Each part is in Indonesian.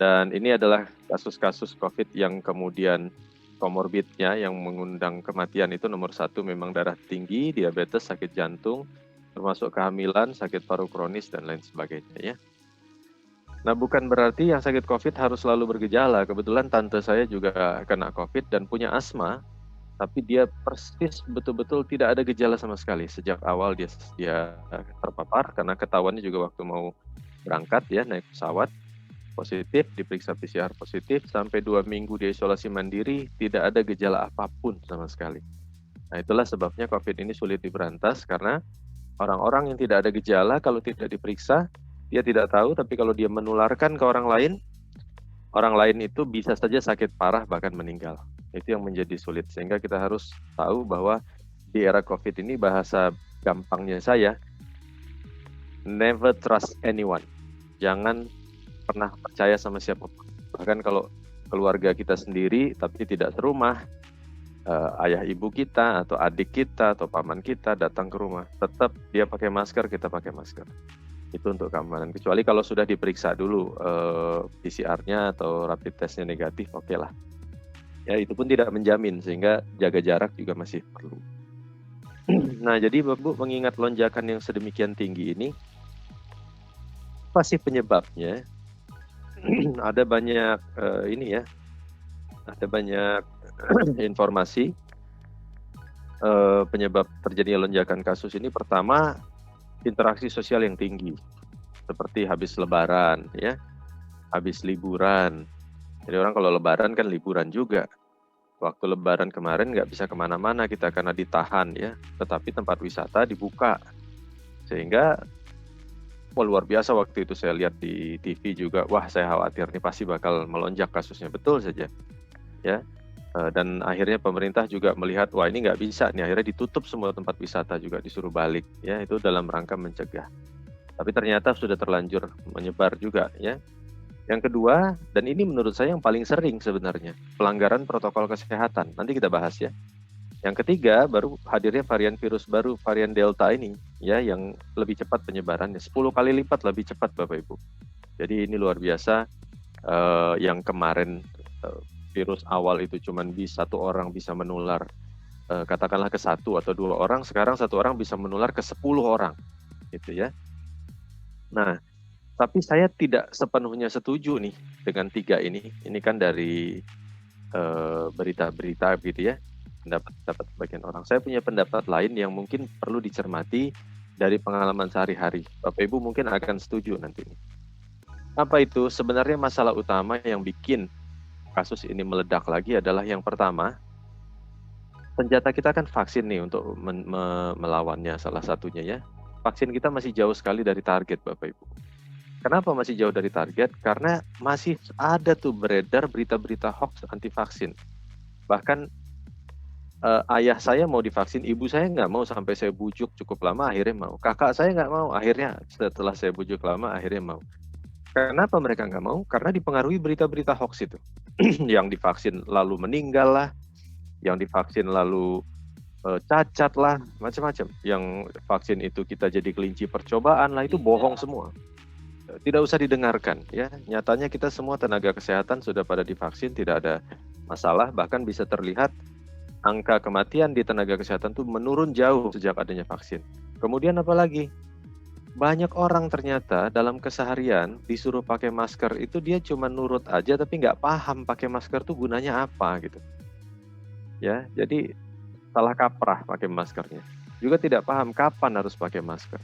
Dan ini adalah kasus-kasus COVID yang kemudian komorbidnya yang mengundang kematian itu nomor 1 memang darah tinggi, diabetes, sakit jantung, termasuk kehamilan, sakit paru kronis, dan lain sebagainya ya. Nah, bukan berarti yang sakit COVID harus selalu bergejala. Kebetulan tante saya juga kena COVID dan punya asma, tapi dia persis betul-betul tidak ada gejala sama sekali. Sejak awal dia terpapar karena ketahuannya juga waktu mau berangkat ya, naik pesawat, positif, diperiksa PCR positif, sampai 2 minggu dia isolasi mandiri, tidak ada gejala apapun sama sekali. Nah, itulah sebabnya COVID ini sulit diberantas karena orang-orang yang tidak ada gejala kalau tidak diperiksa, dia tidak tahu, tapi kalau dia menularkan ke orang lain itu bisa saja sakit parah bahkan meninggal. Itu yang menjadi sulit, sehingga kita harus tahu bahwa di era COVID ini bahasa gampangnya saya, never trust anyone. Jangan pernah percaya sama siapapun. Bahkan kalau keluarga kita sendiri tapi tidak serumah, ayah ibu kita atau adik kita atau paman kita datang ke rumah, tetap dia pakai masker, kita pakai masker. Itu untuk keamanan. Kecuali kalau sudah diperiksa dulu PCR-nya atau rapid testnya negatif, oke lah. Ya, itu pun tidak menjamin, sehingga jaga jarak juga masih perlu. Nah, jadi Bapak Bu, mengingat lonjakan yang sedemikian tinggi ini, apa sih penyebabnya? Ada banyak ada banyak informasi penyebab terjadinya lonjakan kasus ini. Pertama, interaksi sosial yang tinggi, seperti habis lebaran ya, habis liburan. Jadi orang kalau lebaran kan liburan juga. Waktu lebaran kemarin nggak bisa kemana-mana kita karena ditahan ya, tetapi tempat wisata dibuka. Sehingga luar biasa waktu itu saya lihat di TV juga, wah saya khawatir nih pasti bakal melonjak kasusnya, betul saja ya. Dan akhirnya pemerintah juga melihat, wah ini nggak bisa nih, akhirnya ditutup semua tempat wisata, juga disuruh balik ya, itu dalam rangka mencegah. Tapi ternyata sudah terlanjur menyebar juga ya. Yang kedua, dan ini menurut saya yang paling sering sebenarnya, pelanggaran protokol kesehatan. Nanti kita bahas ya. Yang ketiga, baru hadirnya varian virus baru, varian Delta ini, ya, yang lebih cepat penyebarannya, 10 kali lipat lebih cepat, Bapak Ibu. Jadi ini luar biasa. Yang kemarin virus awal itu cuma satu orang bisa menular, katakanlah ke 1 atau 2 orang, sekarang 1 orang bisa menular ke 10 orang, gitu ya. Nah, tapi saya tidak sepenuhnya setuju nih dengan 3 ini. Ini kan dari berita-berita gitu ya, pendapat sebagian orang. Saya punya pendapat lain yang mungkin perlu dicermati dari pengalaman sehari-hari. Bapak Ibu mungkin akan setuju nanti. Apa itu? Sebenarnya masalah utama yang bikin kasus ini meledak lagi adalah yang pertama, senjata kita kan vaksin nih untuk melawannya, salah satunya ya. Vaksin kita masih jauh sekali dari target, Bapak Ibu. Kenapa masih jauh dari target? Karena masih ada tuh beredar berita-berita hoax anti vaksin. Bahkan ayah saya mau divaksin, ibu saya nggak mau, sampai saya bujuk cukup lama, akhirnya mau. Kakak saya nggak mau, akhirnya setelah saya bujuk lama, akhirnya mau. Kenapa mereka nggak mau? Karena dipengaruhi berita-berita hoax itu. Yang divaksin lalu meninggal lah, yang divaksin lalu cacat lah, macam-macam. Yang vaksin itu kita jadi kelinci percobaan lah, itu bohong semua. Tidak usah didengarkan ya. Nyatanya kita semua tenaga kesehatan sudah pada divaksin, tidak ada masalah, bahkan bisa terlihat angka kematian di tenaga kesehatan itu menurun jauh sejak adanya vaksin. Kemudian apa lagi? Banyak orang ternyata dalam keseharian disuruh pakai masker itu dia cuma nurut aja, tapi nggak paham pakai masker tuh gunanya apa gitu. Ya, jadi salah kaprah pakai maskernya. Juga tidak paham kapan harus pakai masker.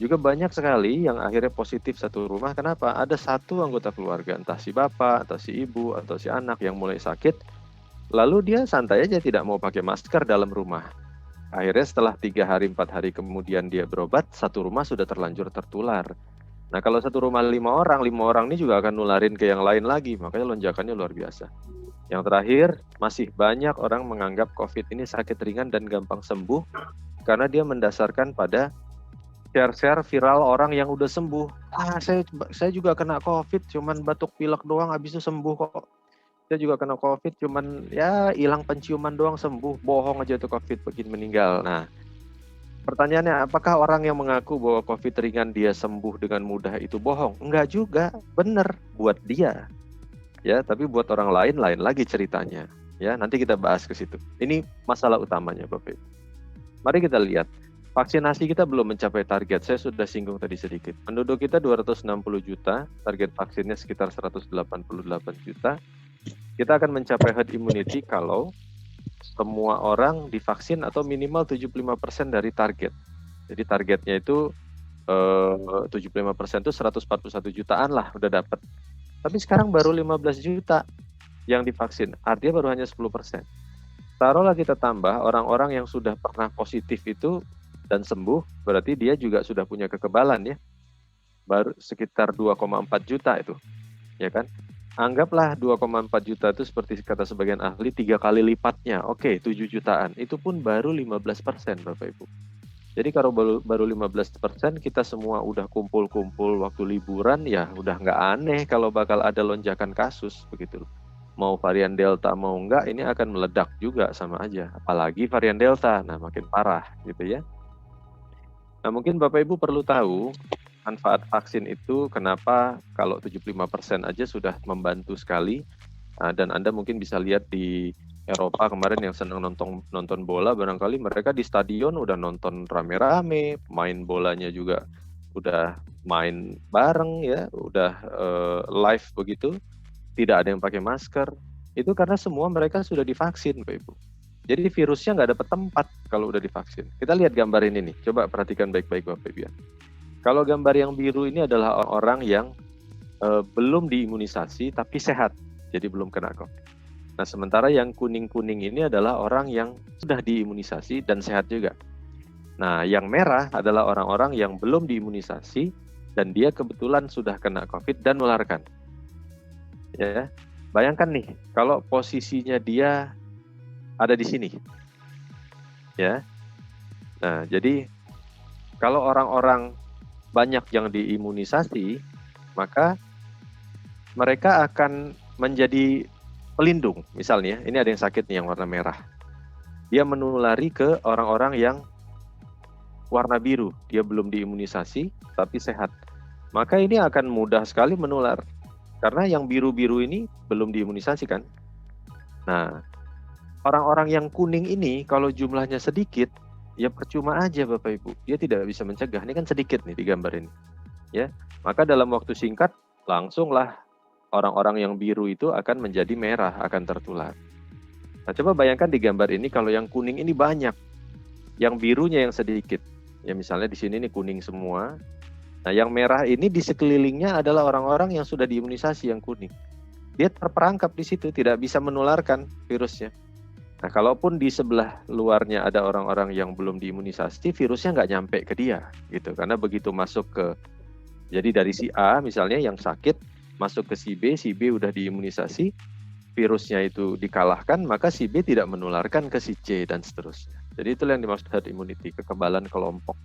Juga banyak sekali yang akhirnya positif satu rumah. Kenapa? Ada satu anggota keluarga, entah si bapak, atau si ibu, atau si anak yang mulai sakit, lalu dia santai aja tidak mau pakai masker dalam rumah. Akhirnya setelah 3 hari, 4 hari kemudian dia berobat, satu rumah sudah terlanjur tertular. Nah, kalau satu rumah 5 orang ini juga akan nularin ke yang lain lagi. Makanya lonjakannya luar biasa. Yang terakhir, masih banyak orang menganggap COVID ini sakit ringan dan gampang sembuh karena dia mendasarkan pada share-share viral orang yang udah sembuh. Saya juga kena COVID, cuman batuk pilek doang, habis itu sembuh kok. Saya juga kena COVID, cuman ya hilang penciuman doang sembuh. Bohong aja tuh COVID, bikin meninggal. Nah, Pertanyaannya, apakah orang yang mengaku bahwa COVID ringan dia sembuh dengan mudah itu bohong? Enggak juga, benar buat dia. Ya, tapi buat orang lain lain lagi ceritanya. Ya, nanti kita bahas ke situ. Ini masalah utamanya, Bapak Ibu. Mari kita lihat. Vaksinasi kita belum mencapai target. Saya sudah singgung tadi sedikit. Penduduk kita 260 juta, target vaksinnya sekitar 188 juta. Kita akan mencapai herd immunity kalau semua orang divaksin atau minimal 75% dari target. Jadi targetnya itu 75% itu 141 jutaan lah udah dapat. Tapi sekarang baru 15 juta yang divaksin, artinya baru hanya 10%. Taruhlah kita tambah orang-orang yang sudah pernah positif itu dan sembuh, berarti dia juga sudah punya kekebalan ya. Baru sekitar 2,4 juta itu, ya kan? Anggaplah 2,4 juta itu seperti kata sebagian ahli 3 kali lipatnya. Oke, 7 jutaan. Itu pun baru 15%, Bapak Ibu. Jadi kalau baru 15%, kita semua udah kumpul-kumpul waktu liburan, ya udah nggak aneh kalau bakal ada lonjakan kasus, begitu. Mau varian Delta mau enggak, ini akan meledak juga sama aja. Apalagi varian Delta, nah makin parah gitu ya. Nah mungkin Bapak Ibu perlu tahu manfaat vaksin itu kenapa kalau 75% aja sudah membantu sekali. Dan Anda mungkin bisa lihat di Eropa kemarin yang senang nonton bola, barangkali mereka di stadion udah nonton rame-rame, main bolanya juga udah main bareng ya, udah live begitu, tidak ada yang pakai masker. Itu karena semua mereka sudah divaksin, Pak Ibu. Jadi virusnya nggak dapat tempat kalau udah divaksin. Kita lihat gambar ini nih, coba perhatikan baik-baik Bapak Ibu ya. Kalau gambar yang biru ini adalah orang yang belum diimunisasi tapi sehat, jadi belum kena COVID. Nah, sementara yang kuning-kuning ini adalah orang yang sudah diimunisasi dan sehat juga. Nah, yang merah adalah orang-orang yang belum diimunisasi dan dia kebetulan sudah kena COVID dan menularkan. Ya, bayangkan nih, kalau posisinya dia ada di sini. Ya. Nah, jadi kalau orang-orang banyak yang diimunisasi, maka mereka akan menjadi pelindung. Misalnya, ini ada yang sakit nih yang warna merah. Dia menulari ke orang-orang yang warna biru. Dia belum diimunisasi, tapi sehat. Maka ini akan mudah sekali menular. Karena yang biru-biru ini belum diimunisasi kan. Nah, orang-orang yang kuning ini kalau jumlahnya sedikit, ya percuma aja Bapak Ibu. Dia tidak bisa mencegah. Ini kan sedikit nih di gambar ini. Ya, maka dalam waktu singkat langsunglah orang-orang yang biru itu akan menjadi merah, akan tertular. Nah, coba bayangkan di gambar ini kalau yang kuning ini banyak, yang birunya yang sedikit. Ya misalnya di sini nih kuning semua. Nah, yang merah ini di sekelilingnya adalah orang-orang yang sudah diimunisasi yang kuning. Dia terperangkap di situ, tidak bisa menularkan virusnya. Nah, kalaupun di sebelah luarnya ada orang-orang yang belum diimunisasi, virusnya nggak nyampe ke dia, gitu. Karena begitu masuk ke, jadi dari si A misalnya yang sakit, masuk ke si B udah diimunisasi, virusnya itu dikalahkan, maka si B tidak menularkan ke si C dan seterusnya. Jadi itulah yang dimaksud herd immunity, kekebalan kelompok.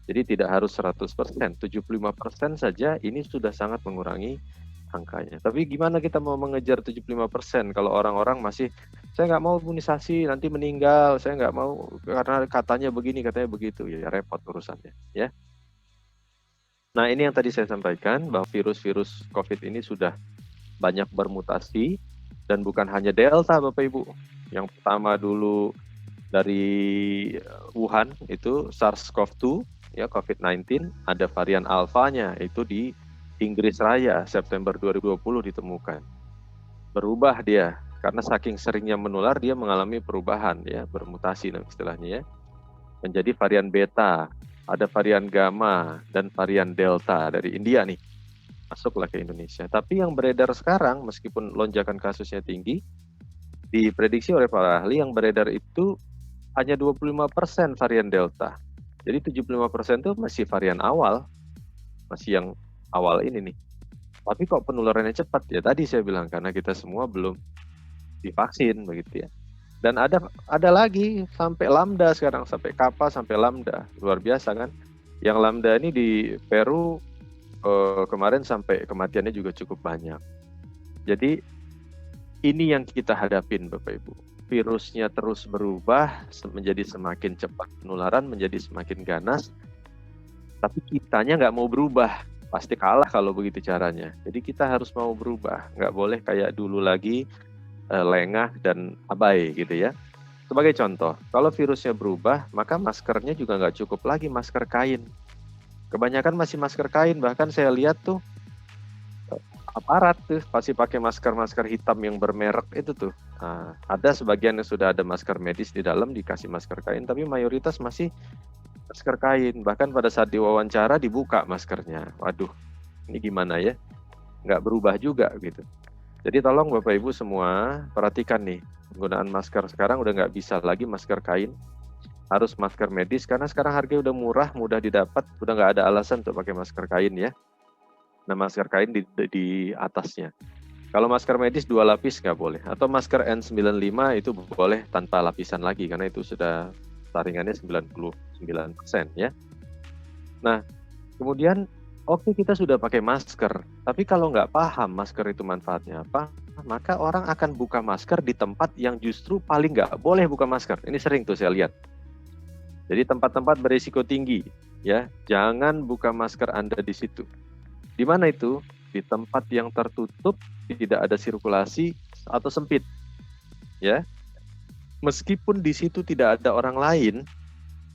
Jadi tidak harus 100%, 75% saja ini sudah sangat mengurangi angkanya. Tapi gimana kita mau mengejar 75% kalau orang-orang masih, saya nggak mau imunisasi, nanti meninggal, saya nggak mau karena katanya begini, katanya begitu, ya repot urusannya. Ya. Nah ini yang tadi saya sampaikan, bahwa virus-virus COVID ini sudah banyak bermutasi, dan bukan hanya Delta Bapak Ibu. Yang pertama dulu dari Wuhan itu SARS-CoV-2, ya COVID-19, ada varian alfanya, itu di Inggris Raya September 2020 ditemukan. Berubah dia, karena saking seringnya menular dia mengalami perubahan ya, bermutasi istilahnya ya. Menjadi varian beta, ada varian gamma dan varian delta dari India nih. Masuklah ke Indonesia. Tapi yang beredar sekarang meskipun lonjakan kasusnya tinggi, diprediksi oleh para ahli yang beredar itu hanya 25% varian delta. Jadi 75% itu masih varian awal, masih yang awal ini nih. Tapi kok penularannya cepat? Ya tadi saya bilang karena kita semua belum divaksin begitu ya. Dan ada lagi sampai lambda sekarang, sampai kappa sampai lambda. Luar biasa kan? Yang lambda ini di Peru kemarin sampai kematiannya juga cukup banyak. Jadi ini yang kita hadapin Bapak Ibu. virusnya terus berubah menjadi semakin cepat penularan, menjadi semakin ganas, tapi kitanya nggak mau berubah. Pasti kalah kalau begitu caranya. Jadi kita harus mau berubah, nggak boleh kayak dulu lagi lengah dan abai gitu ya. Sebagai contoh, kalau virusnya berubah, maka maskernya juga nggak cukup lagi masker kain. Kebanyakan masih masker kain, bahkan saya lihat tuh aparat tuh pasti pakai masker-masker hitam yang bermerek itu tuh. Nah, ada sebagian yang sudah ada masker medis di dalam dikasih masker kain, tapi mayoritas masih masker kain. Bahkan pada saat diwawancara dibuka maskernya. Waduh, ini gimana ya? Nggak berubah juga gitu. Jadi tolong Bapak Ibu semua perhatikan nih, penggunaan masker sekarang udah nggak bisa lagi masker kain, harus masker medis karena sekarang harganya udah murah, mudah didapat, udah nggak ada alasan untuk pakai masker kain ya. Nah, masker kain di atasnya. Kalau masker medis 2 lapis nggak boleh, atau masker N95 itu boleh tanpa lapisan lagi karena itu sudah saringannya 99% ya. Nah, kemudian oke, kita sudah pakai masker, tapi kalau nggak paham masker itu manfaatnya apa, maka orang akan buka masker di tempat yang justru paling nggak boleh buka masker. Ini sering tuh saya lihat. Jadi tempat-tempat berisiko tinggi, ya, jangan buka masker Anda di situ. Di mana itu? Di tempat yang tertutup, tidak ada sirkulasi atau sempit, ya. Meskipun di situ tidak ada orang lain,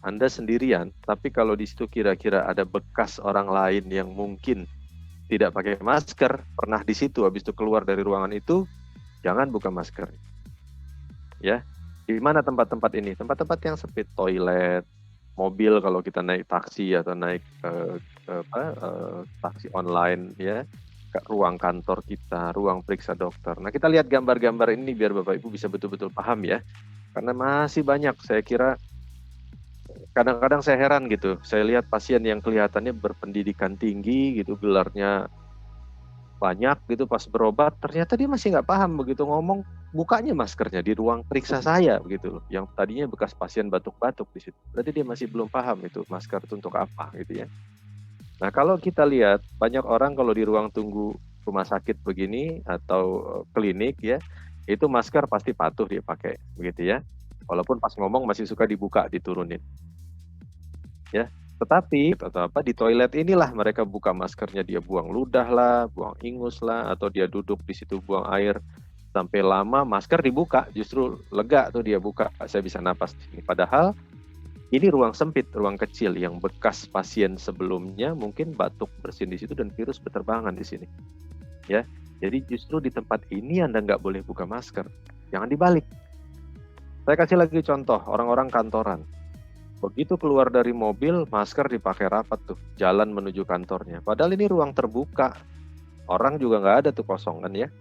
Anda sendirian, tapi kalau di situ kira-kira ada bekas orang lain yang mungkin tidak pakai masker, pernah di situ, habis itu keluar dari ruangan itu, jangan buka masker. Ya, di mana tempat-tempat ini? Tempat-tempat yang sempit, toilet, mobil kalau kita naik taksi atau naik taksi online ya, ke ruang kantor kita, ruang periksa dokter. Nah, kita lihat gambar-gambar ini biar Bapak Ibu bisa betul-betul paham ya. Karena masih banyak, saya kira kadang-kadang saya heran gitu. Saya lihat pasien yang kelihatannya berpendidikan tinggi gitu, gelarnya banyak gitu, pas berobat ternyata dia masih nggak paham begitu ngomong, bukanya maskernya di ruang periksa saya begitu loh, yang tadinya bekas pasien batuk-batuk di situ. Berarti dia masih belum paham itu masker itu untuk apa gitu ya. Nah, kalau kita lihat banyak orang kalau di ruang tunggu rumah sakit begini atau klinik ya, itu masker pasti patuh dia pakai begitu ya. Walaupun pas ngomong masih suka dibuka, diturunin. Ya. Tetapi atau apa di toilet inilah mereka buka maskernya, dia buang ludah lah, buang ingus lah, atau dia duduk di situ buang air sampai lama, masker dibuka, justru lega tuh dia buka, saya bisa napas di sini. Padahal ini ruang sempit, ruang kecil yang bekas pasien sebelumnya mungkin batuk bersin di situ dan virus berterbangan di sini. Ya, jadi justru di tempat ini Anda nggak boleh buka masker, jangan dibalik. Saya kasih lagi contoh orang-orang kantoran. Begitu keluar dari mobil, masker dipakai rapat tuh, jalan menuju kantornya. Padahal ini ruang terbuka, orang juga nggak ada tuh kosong kan ya.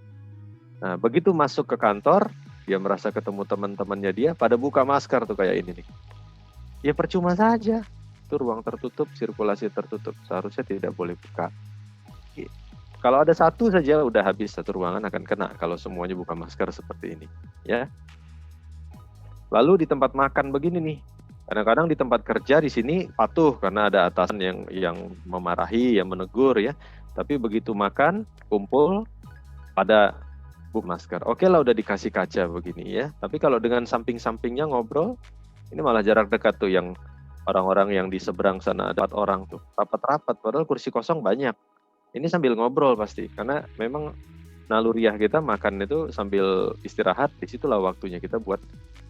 Nah, begitu masuk ke kantor, dia merasa ketemu teman-temannya dia, pada buka masker tuh kayak ini nih. Ya percuma saja, itu ruang tertutup, sirkulasi tertutup, seharusnya tidak boleh buka. Kalau ada satu saja udah habis, satu ruangan akan kena kalau semuanya buka masker seperti ini. Ya. Lalu di tempat makan begini nih. Kadang-kadang di tempat kerja di sini patuh karena ada atasan yang memarahi, yang menegur ya. Tapi begitu makan, kumpul, pada buka masker. Oke lah udah dikasih kaca begini ya. Tapi kalau dengan samping-sampingnya ngobrol, ini malah jarak dekat tuh yang orang-orang yang di seberang sana ada 4 orang tuh. Rapat-rapat, padahal kursi kosong banyak. Ini sambil ngobrol pasti. Karena memang naluriah kita makan itu sambil istirahat, disitulah waktunya kita buat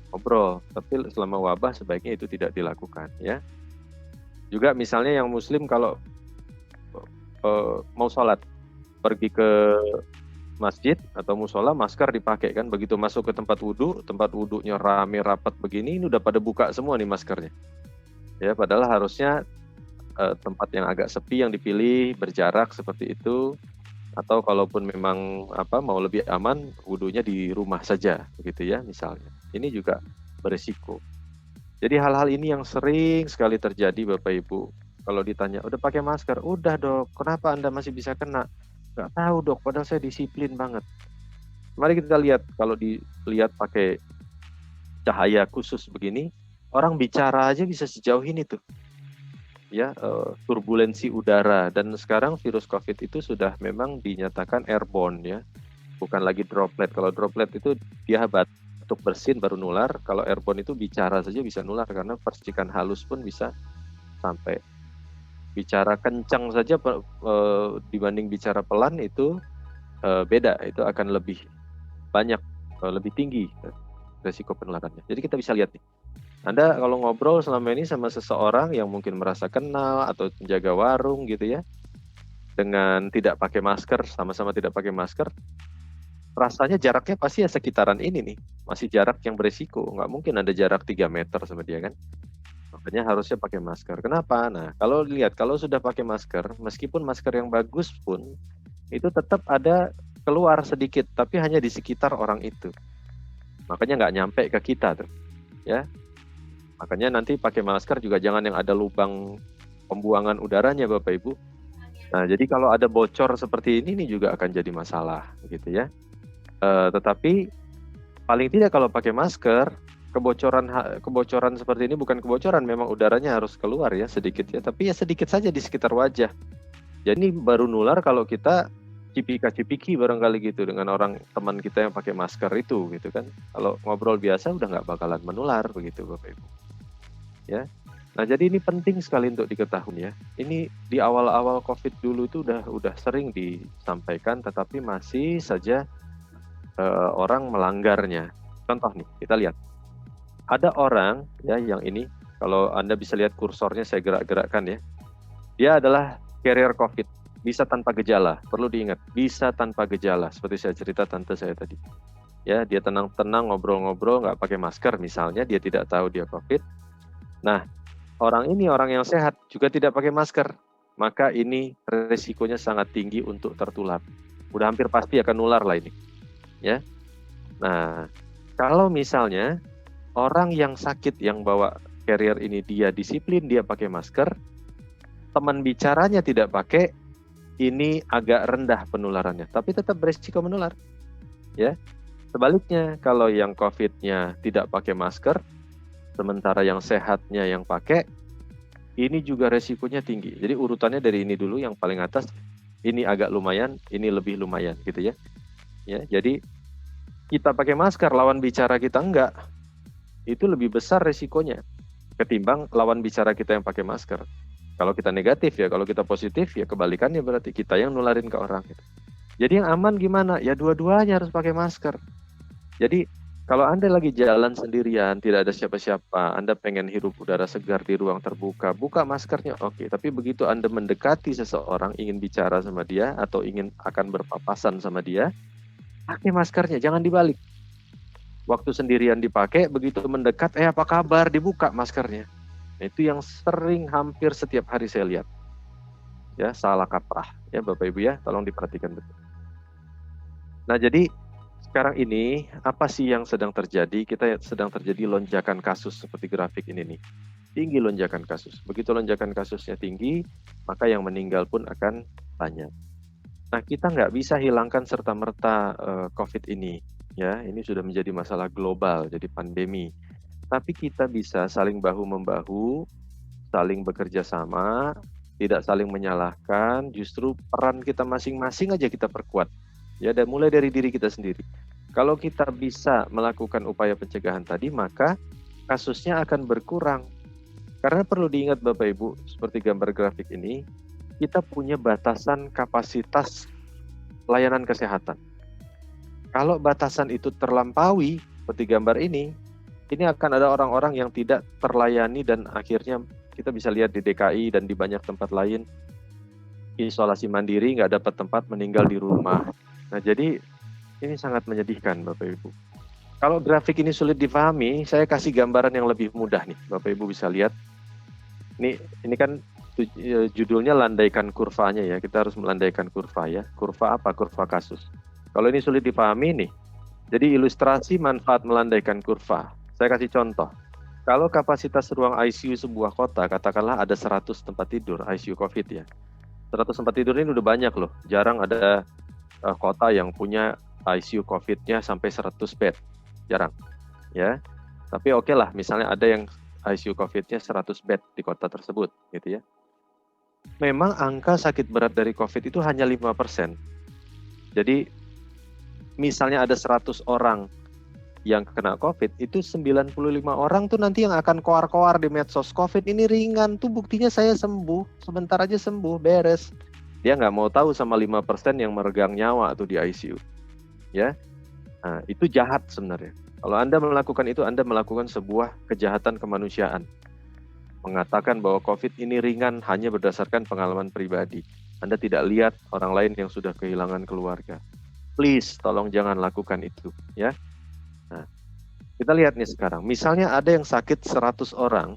ngobrol, tapi selama wabah sebaiknya itu tidak dilakukan ya. Juga misalnya yang muslim kalau mau sholat, pergi ke masjid atau musola, masker dipakai kan, begitu masuk ke tempat wudhunya rame rapat begini, ini udah pada buka semua nih maskernya. Ya, padahal harusnya tempat yang agak sepi yang dipilih, berjarak seperti itu, atau kalaupun memang mau lebih aman, wudhunya di rumah saja begitu ya misalnya. Ini juga berisiko. Jadi hal-hal ini yang sering sekali terjadi Bapak Ibu. Kalau ditanya, udah pakai masker? Udah dok, kenapa Anda masih bisa kena? Nggak tahu dok, padahal saya disiplin banget. Mari kita lihat, kalau dilihat pakai cahaya khusus begini, orang bicara aja bisa sejauh ini tuh. Ya, turbulensi udara, dan sekarang virus COVID itu sudah memang dinyatakan airborne ya, bukan lagi droplet. Kalau droplet itu dia batuk bersin baru nular. Kalau airborne itu bicara saja bisa nular karena percikan halus pun bisa sampai. Bicara kencang saja dibanding bicara pelan itu beda, itu akan lebih banyak, lebih tinggi resiko penularannya. Jadi kita bisa lihat nih, Anda kalau ngobrol selama ini sama seseorang yang mungkin merasa kenal atau penjaga warung gitu ya, dengan tidak pakai masker, sama-sama tidak pakai masker, rasanya jaraknya pasti ya sekitaran ini nih, masih jarak yang beresiko, nggak mungkin ada jarak 3 meter sama dia kan. Makanya harusnya pakai masker. Kenapa? Nah, kalau lihat, kalau sudah pakai masker, meskipun masker yang bagus pun, itu tetap ada keluar sedikit, tapi hanya di sekitar orang itu. Makanya nggak nyampe ke kita tuh, ya. Makanya nanti pakai masker juga jangan yang ada lubang pembuangan udaranya, Bapak Ibu. Nah, jadi kalau ada bocor seperti ini juga akan jadi masalah, gitu ya. Tetapi paling tidak kalau pakai masker, kebocoran seperti ini bukan kebocoran, memang udaranya harus keluar ya sedikit ya, tapi ya sedikit saja di sekitar wajah. Jadi baru nular kalau kita cipika-cipiki barangkali gitu dengan orang teman kita yang pakai masker itu gitu kan. Kalau ngobrol biasa udah nggak bakalan menular begitu Bapak Ibu. Ya. Nah, jadi ini penting sekali untuk diketahui ya. Ini di awal-awal COVID dulu itu udah sering disampaikan, tetapi masih saja orang melanggarnya. Contoh nih, kita lihat. Ada orang ya yang ini, kalau Anda bisa lihat kursornya saya gerak-gerakkan ya. Dia adalah carrier COVID, bisa tanpa gejala. Perlu diingat, bisa tanpa gejala. Seperti saya cerita tante saya tadi. Ya, dia tenang-tenang ngobrol-ngobrol, nggak pakai masker misalnya, dia tidak tahu dia COVID. Nah, orang ini orang yang sehat juga tidak pakai masker. Maka ini resikonya sangat tinggi untuk tertular. Udah hampir pasti akan nular lah ini. Ya. Nah, kalau misalnya orang yang sakit yang bawa carrier ini dia disiplin, dia pakai masker, teman bicaranya tidak pakai, ini agak rendah penularannya, tapi tetap beresiko menular. Ya. Sebaliknya, kalau yang COVID-nya tidak pakai masker, sementara yang sehatnya yang pakai, ini juga resikonya tinggi. Jadi urutannya dari ini dulu, yang paling atas, ini agak lumayan, ini lebih lumayan gitu ya. Ya, jadi kita pakai masker, lawan bicara kita enggak, itu lebih besar resikonya ketimbang lawan bicara kita yang pakai masker. Kalau kita negatif ya, kalau kita positif ya kebalikannya, berarti kita yang nularin ke orang. Jadi yang aman gimana? Ya dua-duanya harus pakai masker. Jadi kalau Anda lagi jalan sendirian, tidak ada siapa-siapa, Anda pengen hirup udara segar di ruang terbuka, buka maskernya, oke. Tapi begitu Anda mendekati seseorang, ingin bicara sama dia atau ingin akan berpapasan sama dia, pakai maskernya, jangan dibalik. Waktu sendirian dipakai, begitu mendekat, apa kabar, dibuka maskernya. Itu yang sering hampir setiap hari saya lihat. Ya, salah kaprah. Ya, Bapak Ibu ya, tolong diperhatikan betul. Nah, jadi sekarang ini, apa sih yang sedang terjadi? Kita sedang terjadi lonjakan kasus seperti grafik ini nih. Tinggi lonjakan kasus. Begitu lonjakan kasusnya tinggi, maka yang meninggal pun akan banyak. Nah, kita nggak bisa hilangkan serta-merta COVID ini. Ya, ini sudah menjadi masalah global, jadi pandemi. Tapi kita bisa saling bahu-membahu, saling bekerja sama, tidak saling menyalahkan, justru peran kita masing-masing aja kita perkuat. Ya, dan mulai dari diri kita sendiri. Kalau kita bisa melakukan upaya pencegahan tadi, maka kasusnya akan berkurang. Karena perlu diingat Bapak Ibu, seperti gambar grafik ini, kita punya batasan kapasitas layanan kesehatan. Kalau batasan itu terlampaui, seperti gambar ini akan ada orang-orang yang tidak terlayani dan akhirnya kita bisa lihat di DKI dan di banyak tempat lain, isolasi mandiri, nggak dapat tempat, meninggal di rumah. Nah, jadi ini sangat menyedihkan Bapak Ibu. Kalau grafik ini sulit dipahami, saya kasih gambaran yang lebih mudah nih. Bapak Ibu bisa lihat. Ini kan judulnya landaikan kurvanya ya. Kita harus melandaikan kurva ya. Kurva apa? Kurva kasus. Kalau ini sulit dipahami nih. Jadi ilustrasi manfaat melandaikan kurva. Saya kasih contoh. Kalau kapasitas ruang ICU sebuah kota, katakanlah ada 100 tempat tidur ICU COVID ya. 100 tempat tidur ini udah banyak loh. Jarang ada kota yang punya ICU COVID-nya sampai 100 bed. Jarang. Ya. Tapi oke lah, misalnya ada yang ICU COVID-nya 100 bed di kota tersebut, gitu ya. Memang angka sakit berat dari COVID itu hanya 5%. Jadi, misalnya ada 100 orang yang kena COVID itu 95 orang tuh nanti yang akan koar-koar di medsos, COVID ini ringan, tuh buktinya saya sembuh, sebentar aja sembuh, beres. Dia nggak mau tahu sama 5% yang meregang nyawa tuh di ICU. Ya, nah, itu jahat sebenarnya. Kalau Anda melakukan itu, Anda melakukan sebuah kejahatan kemanusiaan. Mengatakan bahwa COVID ini ringan hanya berdasarkan pengalaman pribadi. Anda tidak lihat orang lain yang sudah kehilangan keluarga. Please, tolong jangan lakukan itu, ya. Nah, kita lihat nih sekarang. Misalnya ada yang sakit 100 orang,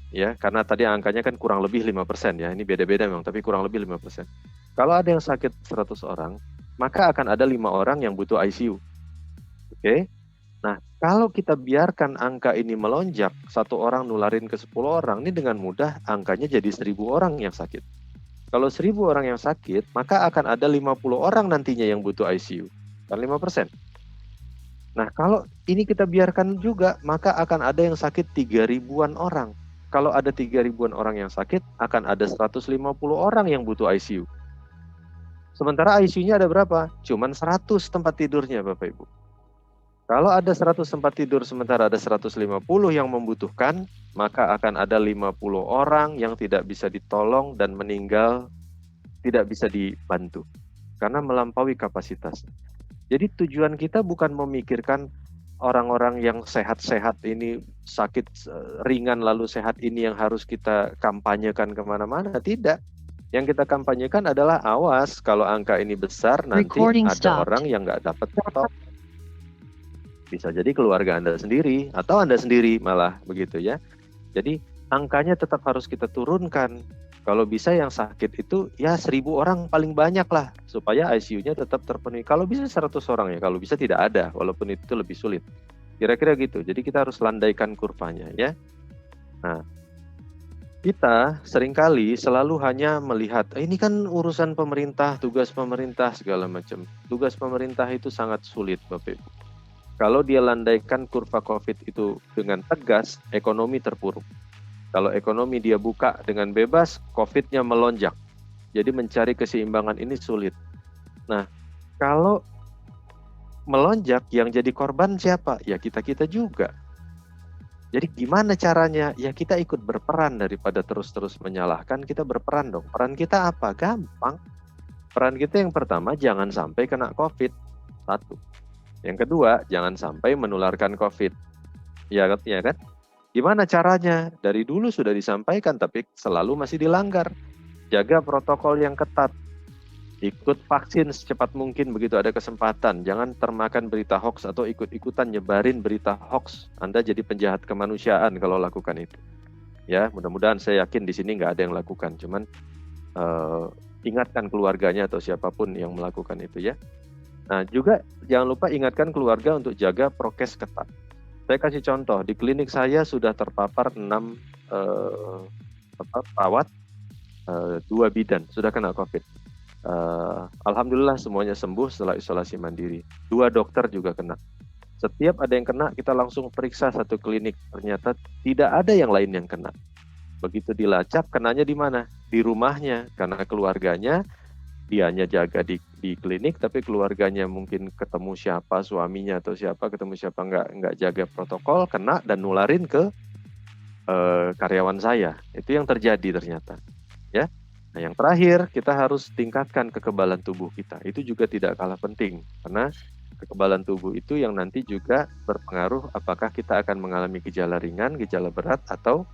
ya, karena tadi angkanya kan kurang lebih 5%, ya. Ini beda-beda memang, tapi kurang lebih 5%. Kalau ada yang sakit 100 orang, maka akan ada 5 orang yang butuh ICU. Oke? Nah, kalau kita biarkan angka ini melonjak, 1 orang nularin ke 10 orang, ini dengan mudah angkanya jadi 1.000 orang yang sakit. Kalau 1.000 orang yang sakit, maka akan ada 50 orang nantinya yang butuh ICU. Kan 5%. Nah, kalau ini kita biarkan juga, maka akan ada yang sakit 3.000-an orang. Kalau ada 3.000-an orang yang sakit, akan ada 150 orang yang butuh ICU. Sementara ICU-nya ada berapa? Cuman 100 tempat tidurnya, Bapak Ibu. Kalau ada 100 tempat tidur sementara ada 150 yang membutuhkan, maka akan ada 50 orang yang tidak bisa ditolong dan meninggal, tidak bisa dibantu karena melampaui kapasitas. Jadi tujuan kita bukan memikirkan orang-orang yang sehat-sehat ini sakit ringan lalu sehat ini yang harus kita kampanyekan kemana-mana. Tidak. Yang kita kampanyekan adalah awas kalau angka ini besar nanti ada orang yang nggak dapat protokol. Bisa jadi keluarga Anda sendiri atau Anda sendiri malah begitu ya. Jadi angkanya tetap harus kita turunkan. Kalau bisa yang sakit itu ya 1.000 orang paling banyak lah supaya ICU-nya tetap terpenuhi. Kalau bisa 100 orang ya, kalau bisa tidak ada walaupun itu lebih sulit. Kira-kira gitu. Jadi kita harus landaikan kurvanya ya. Nah, kita seringkali selalu hanya melihat ini kan urusan pemerintah, tugas pemerintah segala macam. Tugas pemerintah itu sangat sulit, Bapak Ibu. Kalau dia landaikan kurva COVID itu dengan tegas, ekonomi terpuruk. Kalau ekonomi dia buka dengan bebas, COVID-nya melonjak. Jadi mencari keseimbangan ini sulit. Nah, kalau melonjak yang jadi korban siapa? Ya kita-kita juga. Jadi gimana caranya? Ya kita ikut berperan daripada terus-terus menyalahkan, kita berperan dong. Peran kita apa? Gampang. Peran kita yang pertama, jangan sampai kena COVID. 1. Yang kedua, jangan sampai menularkan COVID. Ya kan? Gimana caranya? Dari dulu sudah disampaikan, tapi selalu masih dilanggar. Jaga protokol yang ketat. Ikut vaksin secepat mungkin begitu ada kesempatan. Jangan termakan berita hoax atau ikut-ikutan nyebarin berita hoax. Anda jadi penjahat kemanusiaan kalau lakukan itu. Ya, mudah-mudahan saya yakin di sini nggak ada yang lakukan. Cuman ingatkan keluarganya atau siapapun yang melakukan itu ya. Nah, juga jangan lupa ingatkan keluarga untuk jaga prokes ketat. Saya kasih contoh, di klinik saya sudah terpapar 6 perawat, 2 bidan sudah kena COVID. Alhamdulillah semuanya sembuh setelah isolasi mandiri. 2 dokter juga kena. Setiap ada yang kena, kita langsung periksa satu klinik. Ternyata tidak ada yang lain yang kena. Begitu dilacak, kenanya di mana? Di rumahnya, karena keluarganya dianya jaga di klinik, tapi keluarganya mungkin ketemu siapa, suaminya atau siapa, ketemu siapa nggak jaga protokol, kena dan nularin ke karyawan saya. Itu yang terjadi ternyata. Ya. Nah, yang terakhir kita harus tingkatkan kekebalan tubuh kita. Itu juga tidak kalah penting karena kekebalan tubuh itu yang nanti juga berpengaruh apakah kita akan mengalami gejala ringan, gejala berat atau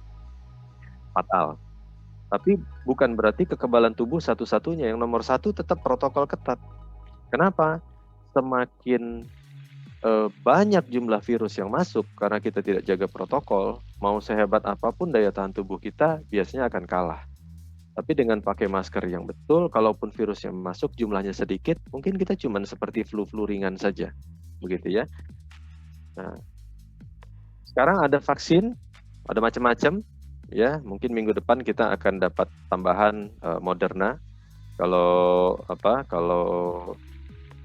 fatal. Tapi bukan berarti kekebalan tubuh satu-satunya. Yang nomor 1 tetap protokol ketat. Kenapa? Semakin banyak jumlah virus yang masuk karena kita tidak jaga protokol, mau sehebat apapun daya tahan tubuh kita biasanya akan kalah. Tapi dengan pakai masker yang betul, kalaupun virus yang masuk jumlahnya sedikit, mungkin kita cuma seperti flu-flu ringan saja. Begitu ya. Nah, sekarang ada vaksin, ada macam-macam. Ya, mungkin minggu depan kita akan dapat tambahan Moderna. Kalau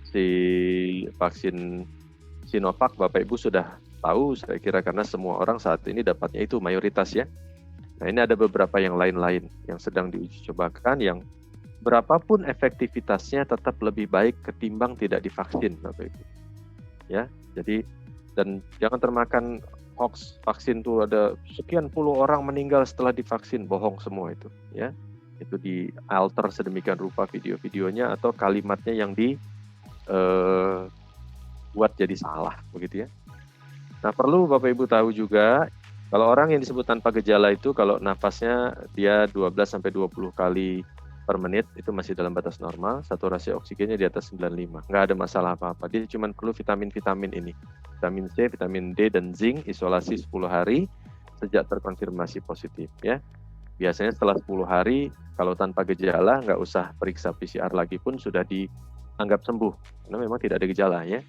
si vaksin Sinovac Bapak Ibu sudah tahu saya kira karena semua orang saat ini dapatnya itu mayoritas ya. Nah, ini ada beberapa yang lain-lain yang sedang diuji cobakan yang berapapun efektivitasnya tetap lebih baik ketimbang tidak divaksin Bapak Ibu. Ya, jadi Dan jangan termakan hoax vaksin tuh ada sekian puluh orang meninggal setelah divaksin, bohong semua itu ya. Itu di alter sedemikian rupa video-videonya atau kalimatnya yang buat jadi salah begitu ya. Nah, perlu Bapak Ibu tahu juga kalau orang yang disebut tanpa gejala itu kalau nafasnya dia 12 sampai 20 kali per menit itu masih dalam batas normal, saturasi oksigennya di atas 95. Nggak ada masalah apa-apa. Dia cuma perlu vitamin-vitamin ini. Vitamin C, vitamin D, dan zinc, isolasi 10 hari sejak terkonfirmasi positif ya. Biasanya setelah 10 hari kalau tanpa gejala nggak usah periksa PCR lagi pun sudah dianggap sembuh karena memang tidak ada gejala ya.